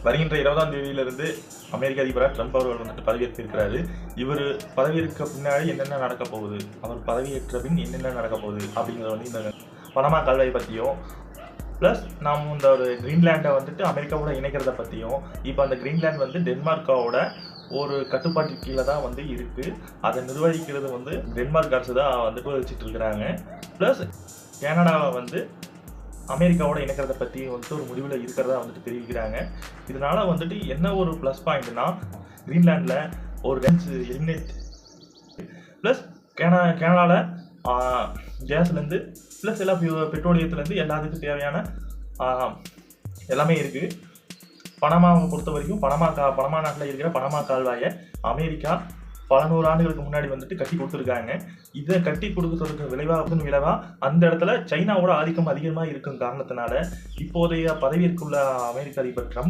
வருகின்ற 20ஆம் தேதியிலிருந்து அமெரிக்க அதிபராக ட்ரம்ப் அவர்கள் வந்துட்டு பதவியேற்க இருக்கிறாரு. இவர் பதவியேற்க பின்னாடி என்னென்ன நடக்க போகுது, அவர் பதவியேற்ற பின் என்னென்ன நடக்க போகுது அப்படிங்கிறத வந்து இந்த பனமா கால்வாய் பற்றியும், ப்ளஸ் நாம் இந்த ஒரு கிரீன்லேண்டை வந்துட்டு அமெரிக்காவோட இணைக்கிறத பற்றியும், இப்போ அந்த கிரீன்லேண்ட் வந்து டென்மார்க்கோட ஒரு கட்டுப்பாட்டு கீழே தான் வந்து இருக்குது. அதை நிர்வகிக்கிறது வந்து டென்மார்க் அரசு தான் வந்துட்டு வச்சுட்டு இருக்கிறாங்க. ப்ளஸ் கனடாவை வந்து அமெரிக்காவோட இணைக்கிறத பற்றி வந்துட்டு ஒரு முடிவில் இருக்கிறதா வந்துட்டு தெரிவிக்கிறாங்க. இதனால் வந்துட்டு என்ன ஒரு ப்ளஸ் பாயிண்ட்னா, கிரீன்லேண்டில் ஒரு எலிமினேட் ப்ளஸ் கனடாவில் கேஸ்லேருந்து ப்ளஸ் எல்லா பெட்ரோலியத்துலேருந்து எல்லாத்துக்கும் தேவையான எல்லாமே இருக்குது. பனமாவை பொறுத்த வரைக்கும் பனமா நாட்டில் இருக்கிற பனமா கால்வாயை அமெரிக்கா பல 100 ஆண்டுகளுக்கு முன்னாடி வந்துட்டு கட்டி கொடுத்துருக்காங்க. இதை கட்டி கொடுக்கறதுக்கு விளைவா அந்த இடத்துல சைனாவோட ஆதிக்கம் அதிகமாக இருக்கும் காரணத்தினால இப்போதைய பதவியேற்குள்ள அமெரிக்க அதிபர் ட்ரம்ப்